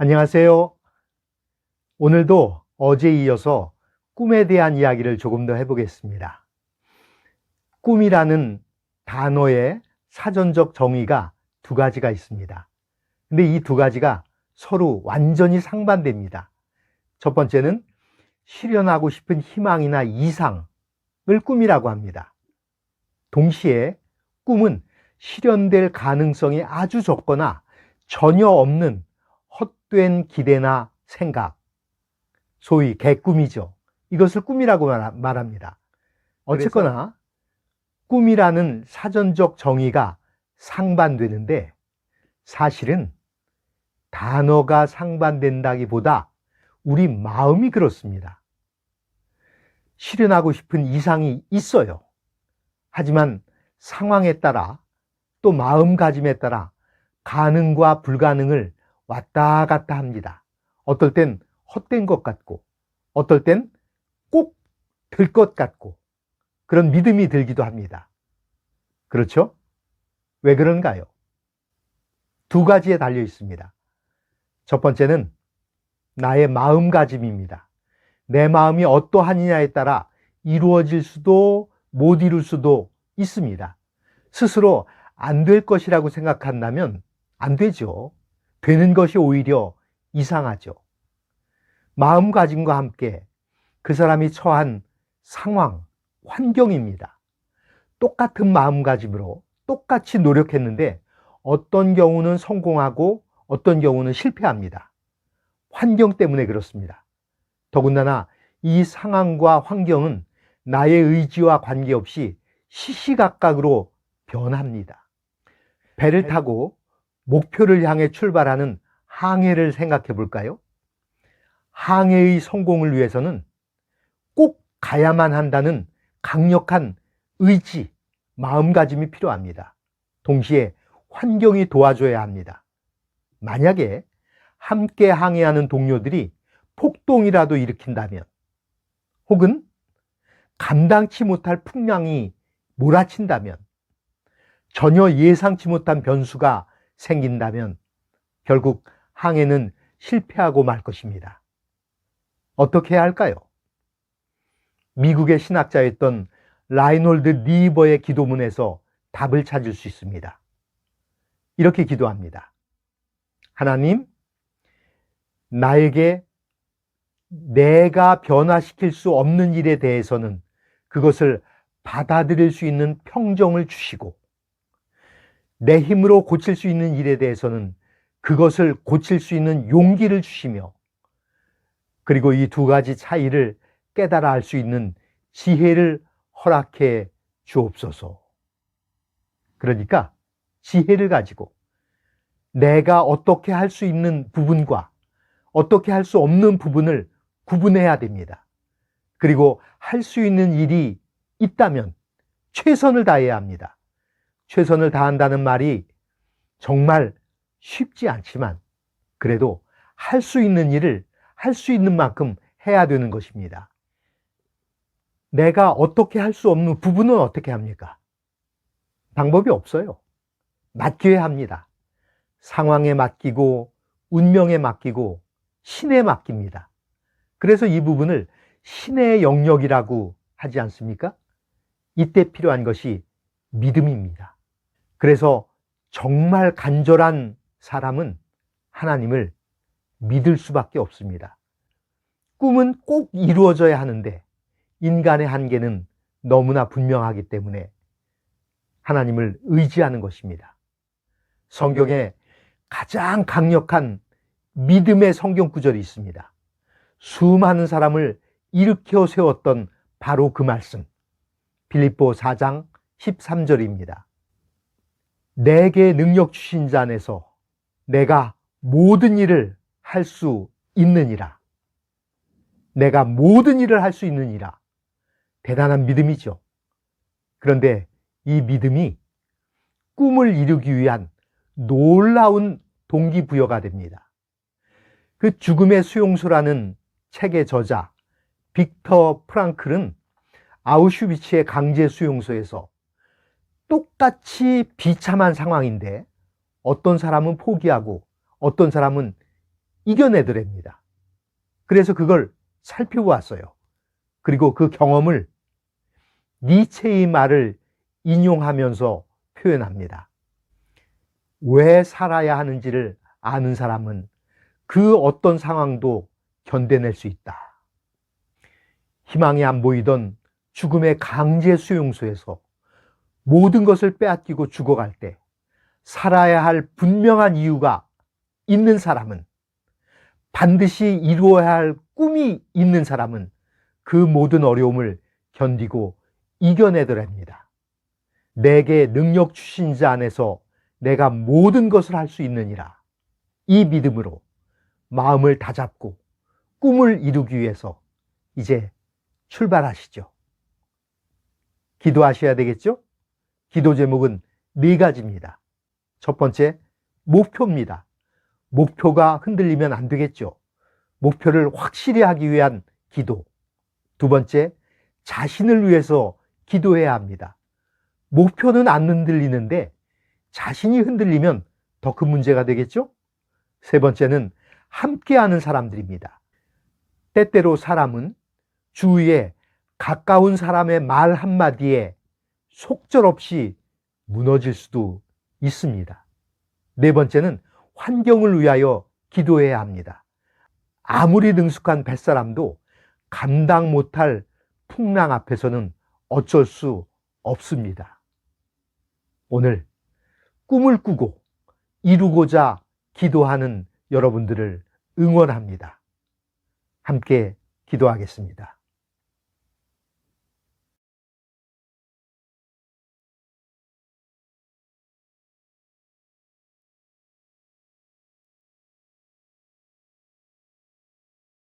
안녕하세요. 오늘도 어제에 이어서 꿈에 대한 이야기를 조금 더 해보겠습니다. 꿈이라는 단어의 사전적 정의가 두 가지가 있습니다. 근데 이 두 가지가 서로 완전히 상반됩니다. 첫 번째는 실현하고 싶은 희망이나 이상을 꿈이라고 합니다. 동시에 꿈은 실현될 가능성이 아주 적거나 전혀 없는 헛된 기대나 생각, 소위 개꿈이죠. 이것을 꿈이라고 말합니다. 어쨌거나 꿈이라는 사전적 정의가 상반되는데 사실은 단어가 상반된다기보다 우리 마음이 그렇습니다. 실현하고 싶은 이상이 있어요. 하지만 상황에 따라 또 마음가짐에 따라 가능과 불가능을 왔다 갔다 합니다. 어떨 땐 헛된 것 같고 어떨 땐 꼭 될 것 같고 그런 믿음이 들기도 합니다. 그렇죠? 왜 그런가요? 두 가지에 달려 있습니다. 첫 번째는 나의 마음가짐입니다. 내 마음이 어떠하느냐에 따라 이루어질 수도 못 이룰 수도 있습니다. 스스로 안 될 것이라고 생각한다면 안 되죠. 되는 것이 오히려 이상하죠. 마음가짐과 함께 그 사람이 처한 상황, 환경입니다. 똑같은 마음가짐으로 똑같이 노력했는데 어떤 경우는 성공하고 어떤 경우는 실패합니다. 환경 때문에 그렇습니다. 더군다나 이 상황과 환경은 나의 의지와 관계없이 시시각각으로 변합니다. 배를 타고 목표를 향해 출발하는 항해를 생각해 볼까요? 항해의 성공을 위해서는 꼭 가야만 한다는 강력한 의지, 마음가짐이 필요합니다. 동시에 환경이 도와줘야 합니다. 만약에 함께 항해하는 동료들이 폭동이라도 일으킨다면 혹은 감당치 못할 풍랑이 몰아친다면 전혀 예상치 못한 변수가 생긴다면 결국 항해는 실패하고 말 것입니다. 어떻게 해야 할까요? 미국의 신학자였던 라이놀드 니버의 기도문에서 답을 찾을 수 있습니다. 이렇게 기도합니다. 하나님, 나에게 내가 변화시킬 수 없는 일에 대해서는 그것을 받아들일 수 있는 평정을 주시고 내 힘으로 고칠 수 있는 일에 대해서는 그것을 고칠 수 있는 용기를 주시며 그리고 이 두 가지 차이를 깨달아 알 수 있는 지혜를 허락해 주옵소서. 그러니까 지혜를 가지고 내가 어떻게 할 수 있는 부분과 어떻게 할 수 없는 부분을 구분해야 됩니다. 그리고 할 수 있는 일이 있다면 최선을 다해야 합니다. 최선을 다한다는 말이 정말 쉽지 않지만 그래도 할 수 있는 일을 할 수 있는 만큼 해야 되는 것입니다. 내가 어떻게 할 수 없는 부분은 어떻게 합니까? 방법이 없어요. 맡겨야 합니다. 상황에 맡기고 운명에 맡기고 신에 맡깁니다. 그래서 이 부분을 신의 영역이라고 하지 않습니까? 이때 필요한 것이 믿음입니다. 그래서 정말 간절한 사람은 하나님을 믿을 수밖에 없습니다. 꿈은 꼭 이루어져야 하는데 인간의 한계는 너무나 분명하기 때문에 하나님을 의지하는 것입니다. 성경에 가장 강력한 믿음의 성경 구절이 있습니다. 수많은 사람을 일으켜 세웠던 바로 그 말씀, 빌립보 4장 13절입니다. 내게 능력 주신 자 안에서 내가 모든 일을 할 수 있느니라. 내가 모든 일을 할 수 있느니라. 대단한 믿음이죠. 그런데 이 믿음이 꿈을 이루기 위한 놀라운 동기부여가 됩니다. 그 죽음의 수용소라는 책의 저자 빅터 프랑클은 아우슈비츠의 강제 수용소에서 똑같이 비참한 상황인데 어떤 사람은 포기하고 어떤 사람은 이겨내더랍니다. 그래서 그걸 살펴보았어요. 그리고 그 경험을 니체의 말을 인용하면서 표현합니다. 왜 살아야 하는지를 아는 사람은 그 어떤 상황도 견뎌낼 수 있다. 희망이 안 보이던 죽음의 강제 수용소에서 모든 것을 빼앗기고 죽어갈 때 살아야 할 분명한 이유가 있는 사람은, 반드시 이루어야 할 꿈이 있는 사람은 그 모든 어려움을 견디고 이겨내더랍니다. 내게 능력 주신 자 안에서 내가 모든 것을 할 수 있느니라. 이 믿음으로 마음을 다잡고 꿈을 이루기 위해서 이제 출발하시죠. 기도하셔야 되겠죠? 기도 제목은 4가지입니다. 첫 번째, 목표입니다. 목표가 흔들리면 안 되겠죠. 목표를 확실히 하기 위한 기도. 두 번째, 자신을 위해서 기도해야 합니다. 목표는 안 흔들리는데 자신이 흔들리면 더 큰 문제가 되겠죠? 세 번째는 함께하는 사람들입니다. 때때로 사람은 주위에 가까운 사람의 말 한마디에 속절없이 무너질 수도 있습니다. 네 번째는 환경을 위하여 기도해야 합니다. 아무리 능숙한 뱃사람도 감당 못할 풍랑 앞에서는 어쩔 수 없습니다. 오늘 꿈을 꾸고 이루고자 기도하는 여러분들을 응원합니다. 함께 기도하겠습니다.